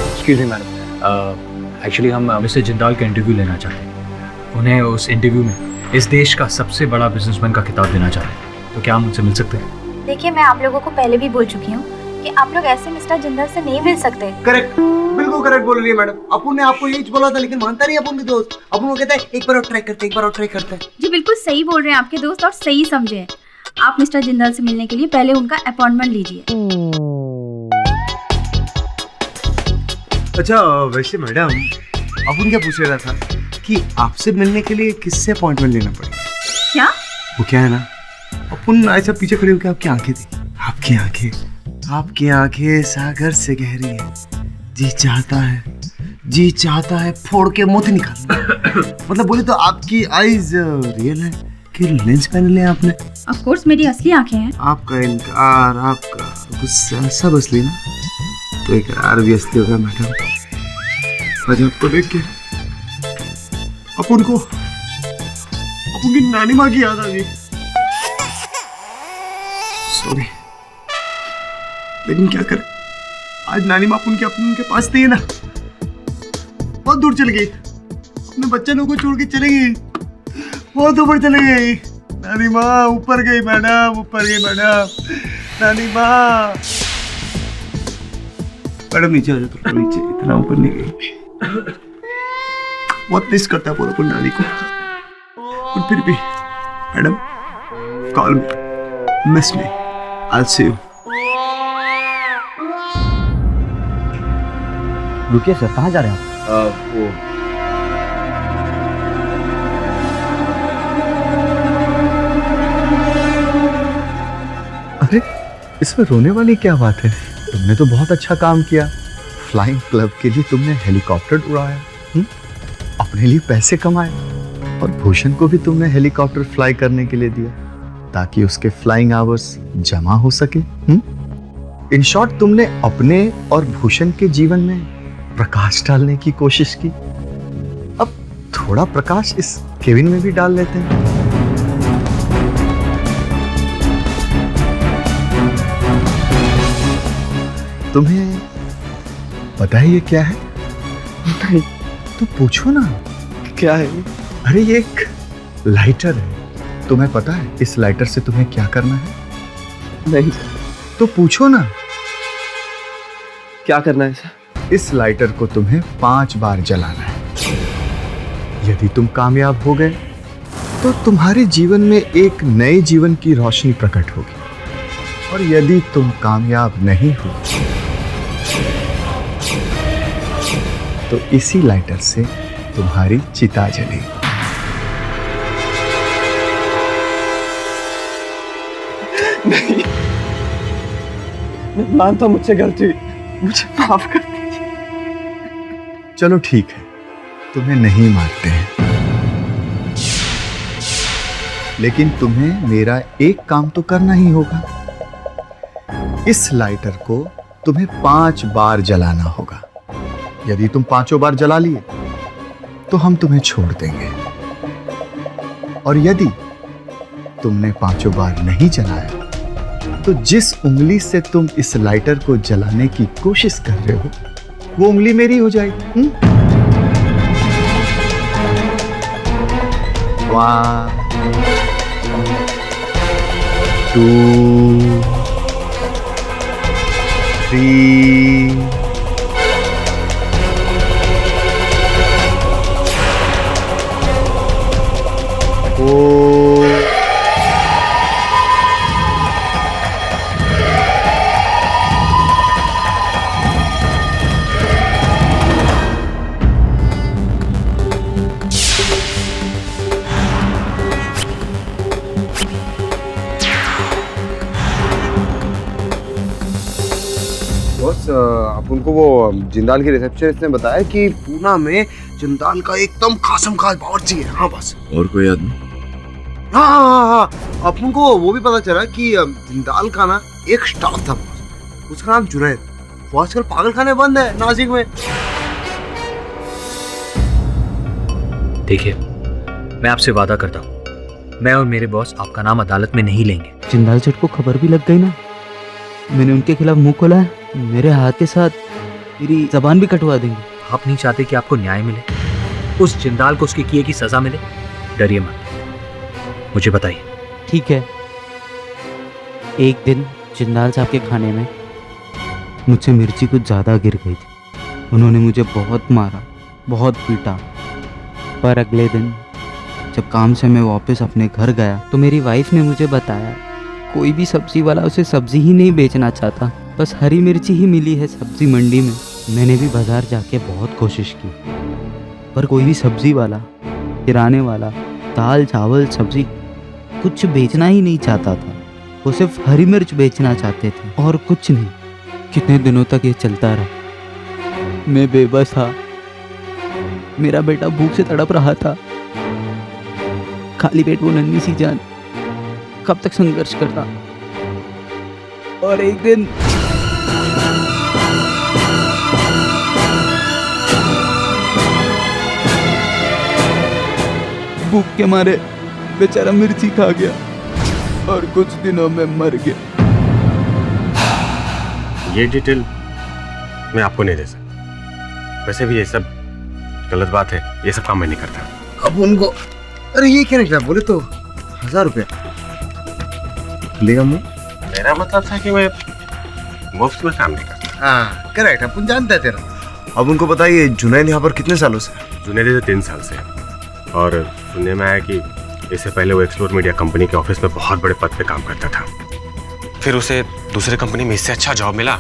एक्सक्यूज मी मैडम, एक्चुअली हम मिस्टर जिंदाल का इंटरव्यू लेना चाहते हैं। उन्हें उस इंटरव्यू में इस देश का सबसे बड़ा बिजनेसमैन का खिताब देना चाहते हैं। तो क्या हम उनसे मिल सकते हैं? देखिए, मैं आप लोगों को पहले भी बोल चुकी हूँ कि आप लोग ऐसे मिस्टर जिंदाल से नहीं मिल सकते। करेक्ट, बिल्कुल करेक्ट बोल रही है मैडम। अपन ने आपको यही बोला था, लेकिन मानता नहीं अपन के दोस्त। अपन को कहता है एक बार और ट्राई करते, एक बार और ट्राई करते हैं। जी बिल्कुल सही बोल रहे हैं आपके दोस्त, और सही समझे हैं। आप मिस्टर जिंदाल से मिलने के लिए पहले उनका अपॉइंटमेंट लीजिए। अच्छा, वैसे मैडम, अपन क्या पूछ रहा था कि आपसे मिलने के लिए किससे अपॉइंटमेंट लेना पड़ेगा? क्या? वो क्या है ना, अपन ऐसा पीछे खड़े होकर आपकी आंखें थी, आपकी आंखें सागर से गहरी है। जी चाहता है फोड़ के मोती निकाल। मतलब बोले तो आपकी आईज रियल है कि लेंस पहन लिया आपने? ऑफ कोर्स मेरी असली आंखें हैं। आपका इनकार, आपका गुस्सा सब असली ना, तो इकरार भी असली होगा मैडम। आज आपको देख के अपन की नानी माँ की याद आ गई। सॉरी, लेकिन क्या करें, आज नानी माँ अपन के पास नहीं है ना, बहुत दूर चल गई। अपने बच्चे लोगों को छोड़ के चले गई, बहुत ऊपर चले गई। नानी माँ ऊपर गई मैडम, नानी माँ। मैडम नीचे आ जाओ, नीचे, इतना ऊपर नहीं गई। बहुत मिस करता है पूरा नानी को, और फिर भी madam call me, miss me, I will see you. रुकिए सर, कहाँ जा रहे हैं आप? वो अरे, इसमें रोने वाली क्या बात है? तुमने तो बहुत अच्छा काम किया। फ्लाइंग क्लब के लिए तुमने हेलीकॉप्टर उड़ाया, अपने लिए पैसे कमाए, और भूषण को भी तुमने हेलीकॉप्टर फ्लाई करने के लिए दिया ताकि उसके फ्लाइंग आवर्स जमा हो सके। इन शॉर्ट, तुमने अपने और भूषण के जीवन में प्रकाश डालने की कोशिश की। अब थोड़ा प्रकाश इस केविन में भी डाल लेते हैं। तुम्हें पता है ये क्या है? नहीं। तो पूछो ना। क्या है? अरे ये एक लाइटर है। तुम्हें पता है इस लाइटर से तुम्हें क्या करना है? नहीं। तो पूछो ना। क्या करना है सर? इस लाइटर को तुम्हें 5 बार जलाना है। यदि तुम कामयाब हो गए तो तुम्हारे जीवन में एक नए जीवन की रोशनी प्रकट होगी, और यदि तुम कामयाब नहीं हो तो इसी लाइटर से तुम्हारी चिता जलेगी। नहीं, मैं मानता हूं मुझसे गलती हुई, मुझे माफ कर दीजिए। चलो ठीक है, तुम्हें नहीं मारते हैं, लेकिन तुम्हें मेरा एक काम तो करना ही होगा। इस लाइटर को तुम्हें 5 बार जलाना होगा। यदि तुम 5 बार जला लिए तो हम तुम्हें छोड़ देंगे, और यदि तुमने 5 बार नहीं जलाया तो जिस उंगली से तुम इस लाइटर को जलाने की कोशिश कर रहे हो वो उंगली मेरी हो जाएगी। 1 2 3 4 बॉस, अपन को वो जिंदाल की रिसेप्शनिस्ट ने बताया कि पूना में जिंदाल का एकदम खासम खास बावर्ची है। हाँ बस। और कोई आदमी? हाँ, अपन को वो भी पता चला कि जिंदाल का ना एक स्टाफ था बॉस, उसका नाम जुनैद। वो आजकल पागल खाने बंद है नासिक में। देखिए, मैं आपसे वादा करता हूँ, मैं और मेरे बॉस आपका नाम अदालत में नहीं लेंगे। जिंदाल सेठ को खबर भी लग गई ना, मैंने उनके खिलाफ मुंह खोला है, मेरे हाथ के साथ मेरी जबान भी कटवा देंगे। आप नहीं चाहते कि आपको न्याय मिले, उस जिंदाल को उसके किए की सजा मिले? डरिए मत, मुझे बताइए। ठीक है। एक दिन जिंदाल साहब के खाने में मुझसे मिर्ची कुछ ज़्यादा गिर गई थी। उन्होंने मुझे बहुत मारा, बहुत पीटा। पर अगले दिन जब काम से मैं वापस अपने घर गया तो मेरी वाइफ ने मुझे बताया कोई भी सब्जी वाला उसे सब्जी ही नहीं बेचना चाहता, बस हरी मिर्ची ही मिली है सब्जी मंडी में। मैंने भी बाजार जाके बहुत कोशिश की, पर कोई भी सब्जी वाला, किराने वाला दाल चावल सब्जी कुछ बेचना ही नहीं चाहता था। वो सिर्फ हरी मिर्च बेचना चाहते थे और कुछ नहीं। कितने दिनों तक ये चलता रहा। मैं बेबस था, मेरा बेटा भूख से तड़प रहा था। खाली पेट वो नन्ही सी जान कब तक संघर्ष करता। और एक दिन भूख के मारे बेचारा मिर्ची खा गया और कुछ दिनों में मर गया। ये डिटेल मैं आपको नहीं दे सकता। वैसे भी ये सब गलत बात है, ये सब काम मैं नहीं करता। अब उनको अरे ये क्या निकला? बोले तो 1000 रुपया लेगा मुँह। मेरा मतलब था कि मैं मुफ्त में काम नहीं करता। हाँ करेक्ट, अपन जानते हैं तेरा। अब उनको बताइए जुनैद यहाँ पर कितने सालों से? जुनैद से 3 साल से, और सुनने में आया कि इससे पहले वो एक्सप्लोर मीडिया कंपनी के ऑफिस में बहुत बड़े पद पे काम करता था। फिर उसे दूसरे कंपनी में इससे अच्छा जॉब मिला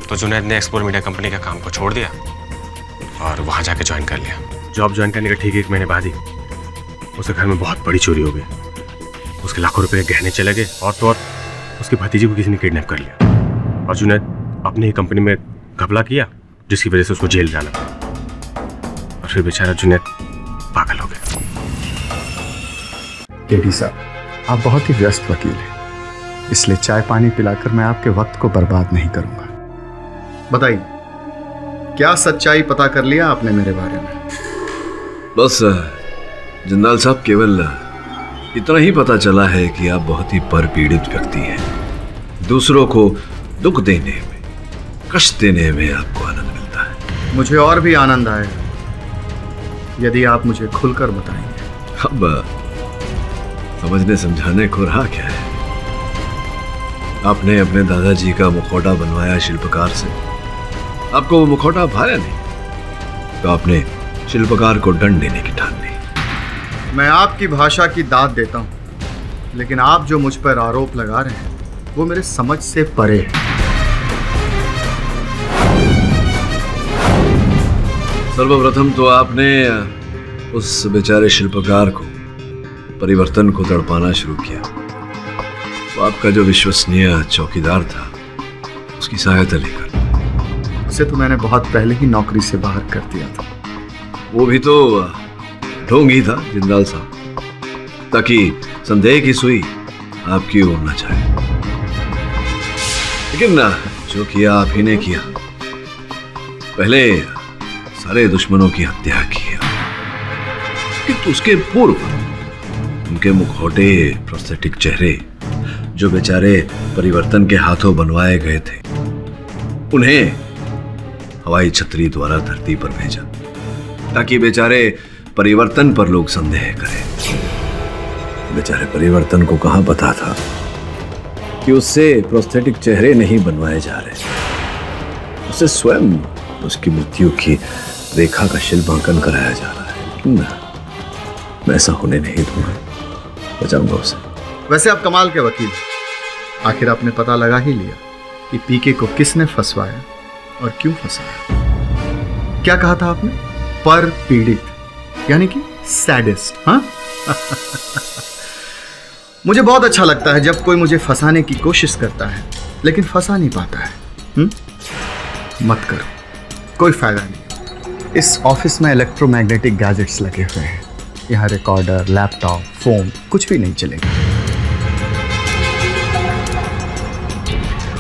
तो जुनैद ने एक्सप्लोर मीडिया कंपनी का काम को छोड़ दिया और वहाँ जाके ज्वाइन कर लिया। जॉब ज्वाइन करने का ठीक 1 महीने बाद ही उसके घर में बहुत बड़ी चोरी हो गई। उसके लाखों रुपए के गहने चले गए, और तो और उसकी भतीजी को किसी ने किडनैप कर लिया और जुनैद अपनी ही कंपनी में घपला किया, जिसकी वजह से उसको जेल जाना पड़ा। और फिर बेचारा जुनैद पागल हो गया। केडी साहब, आप बहुत ही व्यस्त वकील हैं, इसलिए चाय पानी पिलाकर मैं आपके वक्त को बर्बाद नहीं करूंगा। बताइए, क्या सच्चाई पता कर लिया आपने मेरे बारे में? बस जिंदाल साहब, केवल इतना ही पता चला है कि आप बहुत ही परपीड़ित व्यक्ति हैं। दूसरों को दुख देने में कष्ट देने में आपको आनंद मिलता है। मुझे और भी आनंद आएगा यदि आप मुझे खुलकर बताएंगे। अब समझने समझाने को रहा क्या है। आपने अपने दादाजी का मुखौटा बनवाया शिल्पकार से, आपको वो मुखौटा भाया नहीं, तो आपने शिल्पकार को दंड देने की ठान ली। मैं आपकी भाषा की दाद देता हूं, लेकिन आप जो मुझ पर आरोप लगा रहे हैं वो मेरे समझ से परे है। सर्वप्रथम तो आपने उस बेचारे शिल्पकार को, परिवर्तन को तड़पाना शुरू किया। वो आपका जो विश्वसनीय चौकीदार था, उसकी सहायता लेकर। उसे तो मैंने बहुत पहले ही नौकरी से बाहर कर दिया था। वो भी तो ढोंग ही था जिंदाल साहब, ताकि संदेह की सुई आपकी ओर न जाए। लेकिन जो किया आप ही ने किया। पहले सारे दुश्मनों की हत्या की, लेकिन उसके पूर्व उनके मुखौटे, प्रोस्थेटिक चेहरे जो बेचारे परिवर्तन के हाथों बनवाए गए थे, उन्हें हवाई छतरी द्वारा धरती पर भेजा, ताकि बेचारे परिवर्तन पर लोग संदेह करें। बेचारे परिवर्तन को कहां पता था कि उससे प्रोस्थेटिक चेहरे नहीं बनवाए जा रहे, उसे स्वयं उसकी मृत्यु की रेखा का शिल्पांकन कराया जा रहा है। लेकिन मैं ऐसा होने नहीं दूंगा, बचाऊंगा उसे। वैसे आप कमाल के वकील हैं। आखिर आपने पता लगा ही लिया कि पीके को किसने फंसवाया और क्यों फंसाया। क्या कहा था आपने? पर पीड़ित, यानी कि सैडिस्ट। हाँ मुझे बहुत अच्छा लगता है जब कोई मुझे फंसाने की कोशिश करता है लेकिन फंसा नहीं पाता है। मत करो, कोई फायदा नहीं। इस ऑफिस में इलेक्ट्रोमैग्नेटिक गैजेट्स लगे हुए हैं। यहाँ रिकॉर्डर, लैपटॉप, फोन कुछ भी नहीं चलेगा।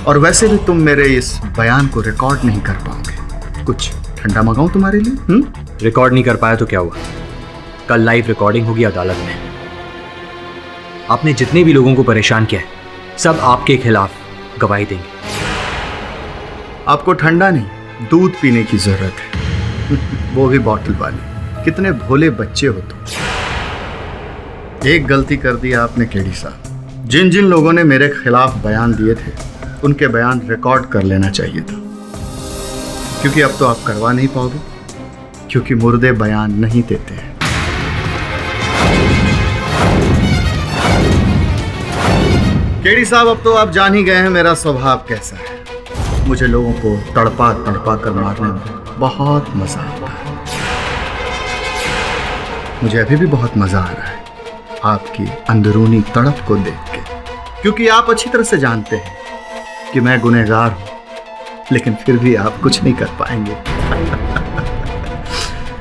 और वैसे भी तुम मेरे इस बयान को रिकॉर्ड नहीं कर पाओगे। कुछ ठंडा मंगाऊं तुम्हारे लिए? रिकॉर्ड नहीं कर पाया तो क्या हुआ? कल लाइव रिकॉर्डिंग होगी अदालत में। आपने जितने भी लोगों को परेशान किया है, सब आपके खिलाफ गवाही देंगे। आपको ठंडा नहीं, दूध पीने की जरूरत है। वो भी बॉटल वाली। कितने भोले बच्चे हो तुम। एक गलती कर दिया आपने केडी साहब। जिन जिन लोगों ने मेरे खिलाफ बयान दिए थे, उनके बयान रिकॉर्ड कर लेना चाहिए था, क्योंकि अब तो आप करवा नहीं पाओगे, क्योंकि मुर्दे बयान नहीं देते हैं। केडी साहब, अब तो आप जान ही गए हैं मेरा स्वभाव कैसा है। मुझे लोगों को तड़पा तड़पा कर मारने में बहुत मजा आता है। मुझे अभी भी बहुत मजा आ रहा है आपकी अंदरूनी तड़प को देख के, क्योंकि आप अच्छी तरह से जानते हैं कि मैं गुनहगार हूं, लेकिन फिर भी आप कुछ नहीं कर पाएंगे।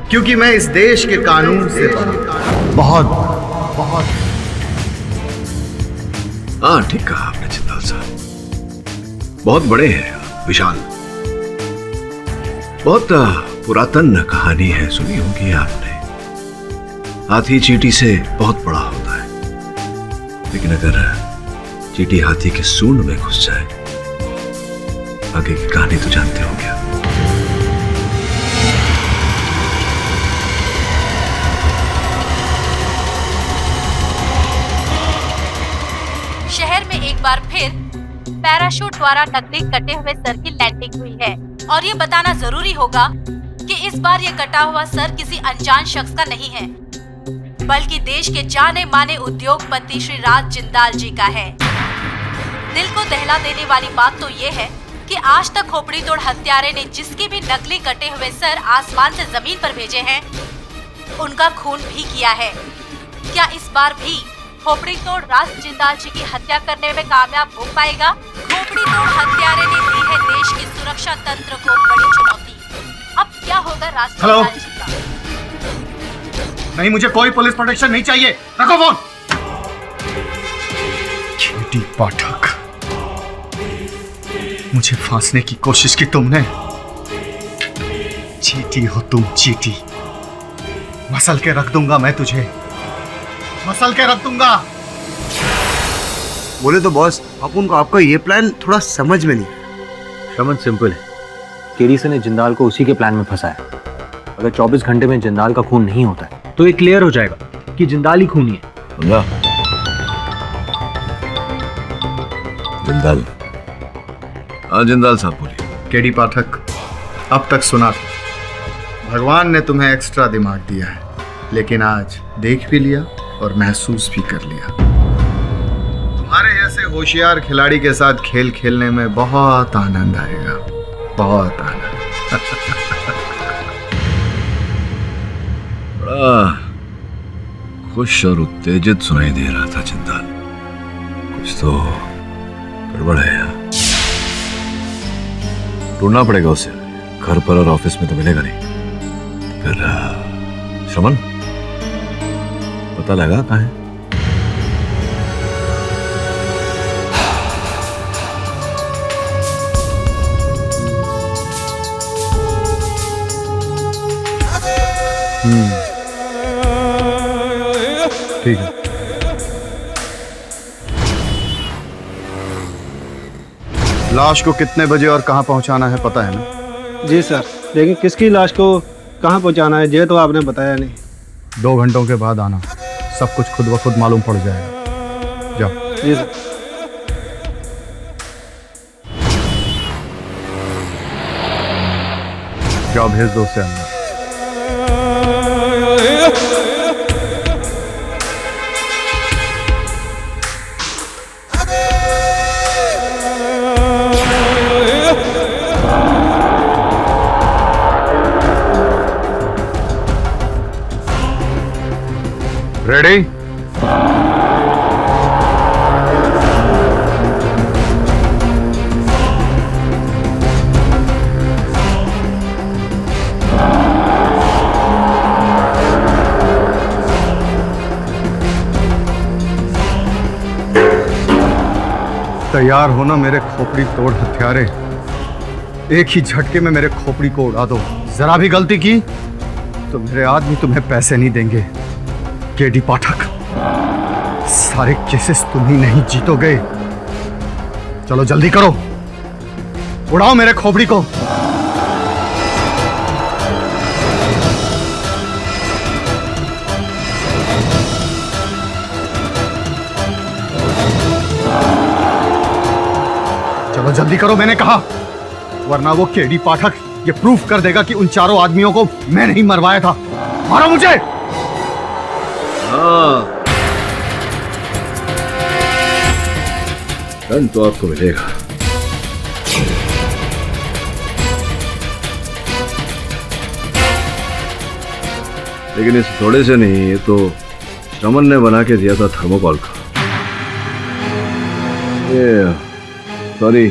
क्योंकि मैं इस देश के कानून से बहुत बहुत। हाँ, ठीक कहा आपने जिंदाल साहब। बहुत बड़े हैं, विशाल। बहुत पुरातन कहानी है, सुनी होगी आपने। हाथी चींटी से बहुत बड़ा होता है, लेकिन अगर चींटी हाथी के सूंड में घुस जाए, आगे की कहानी तो जानते हो क्या। शहर में एक बार फिर पैराशूट द्वारा नकली कटे हुए सर की लैंडिंग हुई है, और ये बताना जरूरी होगा कि इस बार ये कटा हुआ सर किसी अनजान शख्स का नहीं है, बल्कि देश के जाने माने उद्योगपति श्री राज जिंदाल जी का है। दिल को दहला देने वाली बात तो ये है कि आज तक खोपड़ी तोड़ हत्यारे ने जिसके भी नकली कटे हुए सर आसमान से जमीन पर भेजे हैं, उनका खून भी किया है। क्या इस बार भी खोपड़ी तोड़ राज जिंदाल जी की हत्या करने में कामयाब हो पाएगा? खोपड़ी तोड़ हत्यारे ने दी है देश के सुरक्षा तंत्र को बड़ी चुनौती। अब क्या होगा राज जिंदाल जी का? नहीं, मुझे कोई पुलिस प्रोटेक्शन नहीं चाहिए। रखो फोन। केडी पाठक, मुझे फांसने की कोशिश की तुमने। चीटी हो तुम, चीटी। मसल के रख दूंगा मैं तुझे, मसल के रख दूंगा। बोले तो बॉस, अपन को आपका ये प्लान थोड़ा समझ में नहीं। समझ सिंपल है, केडीसी ने जिंदाल को उसी के प्लान में फंसाया। अगर 24 घंटे में जिंदाल का खून नहीं होता है तो ये क्लियर हो जाएगा कि जिंदाल ही खूनी है। समझा? जिंदाल। हाँ जिंदाल साहब बोलिए। केडी पाठक, अब तक सुना था भगवान ने तुम्हें एक्स्ट्रा दिमाग दिया है, लेकिन आज देख भी लिया और महसूस भी कर लिया। तुम्हारे जैसे होशियार खिलाड़ी के साथ खेल खेलने में बहुत आनंद आएगा, बहुत आनंद। बड़ा खुश और उत्तेजित सुनाई दे रहा था जिंदाल। कुछ तो गड़बड़ है यार। ढूंढना पड़ेगा उसे, घर पर और ऑफिस में तो मिलेगा नहीं। फिर श्रमन पता लगा कहाँ है? ठीक है। लाश को कितने बजे और कहां पहुंचाना है पता है ना? जी सर, लेकिन किसकी लाश को कहां पहुंचाना है ये तो आपने बताया नहीं। 2 घंटों के बाद आना, सब कुछ खुद ब खुद मालूम पड़ जाएगा। जाओ। जी सर। जाओ भेज दो उसे अंदर। रेडी? तैयार हो ना मेरे खोपड़ी तोड़ हथियारे। एक ही झटके में मेरे खोपड़ी को उड़ा दो। जरा भी गलती की तो मेरे आदमी तुम्हें पैसे नहीं देंगे। केडी पाठक, सारे केसेस तुम ही नहीं जीतोगे। चलो जल्दी करो, उड़ाओ मेरे खोपड़ी को। चलो जल्दी करो मैंने कहा, वरना वो केडी पाठक ये प्रूफ कर देगा कि उन चारों आदमियों को मैं नहीं मरवाया था। मारो मुझे। हाँ, दंड तो आपको मिलेगा। लेकिन इस थोड़े से नहीं, ये तो श्रमन ने बना के दिया था थर्मोकॉल का। ये सॉरी,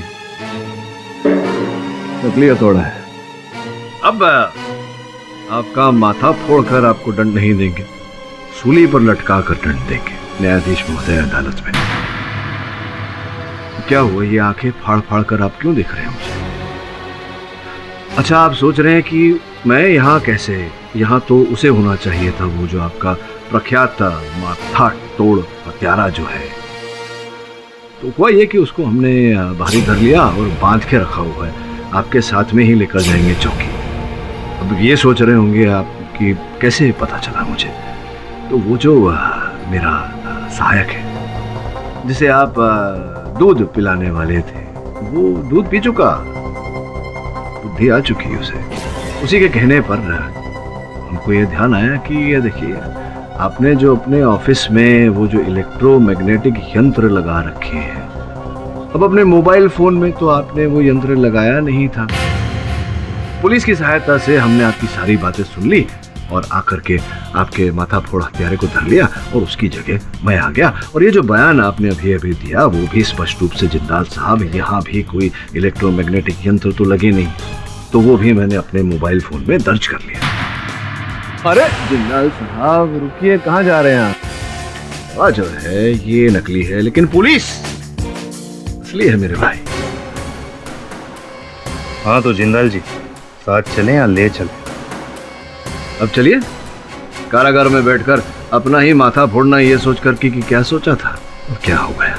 नकली हथौड़ा है। अब आपका माथा फोड़कर आपको दंड नहीं देंगे, सूली पर लटका कर दंड देंगे न्यायाधीश महोदय अदालत में। क्या हुआ, ये आंखें फाड़ फाड़ कर आप क्यों देख रहे हैं मुझे? अच्छा, आप सोच रहे हैं कि मैं यहाँ कैसे? यहाँ तो उसे होना चाहिए था, वो जो आपका प्रख्यात माथा तोड़ हत्यारा जो है। तो हुआ ये कि उसको हमने बाहरी धर लिया और बांध के रखा हुआ है, आपके साथ में ही लेकर जाएंगे चौकी। अब ये सोच रहे होंगे आप कि कैसे पता चला मुझे। तो वो जो मेरा सहायक है, जिसे आप दूध पिलाने वाले थे, वो दूध पी चुका, बुद्धि आ चुकी है उसे। उसी के कहने पर हमको ये ध्यान आया कि ये देखिए, आपने जो अपने ऑफिस में वो जो इलेक्ट्रोमैग्नेटिक यंत्र लगा रखे हैं, अब अपने मोबाइल फोन में तो आपने वो यंत्र लगाया नहीं था। पुलिस की सहायता से हमने आपकी सारी बातें सुन ली और आकर के आपके माथा फोड़ हत्यारे को धर लिया और उसकी जगह मैं आ गया। और ये जो बयान आपने अभी अभी दिया, वो भी स्पष्ट रूप से जिंदाल साहब, यहाँ भी कोई इलेक्ट्रोमैग्नेटिक यंत्र तो लगे नहीं, तो वो भी मैंने अपने मोबाइल फोन में दर्ज कर लिया। अरे जिंदाल साहब रुकिए, कहाँ जा रहे हैं आप? जो है ये नकली है, लेकिन पुलिस असली है मेरे भाई। हाँ तो जिंदाल जी, साथ चलें या ले चलें? अब चलिए। कारागार में बैठकर अपना ही माथा फोड़ना, ये सोचकर कि क्या सोचा था और क्या हो गया।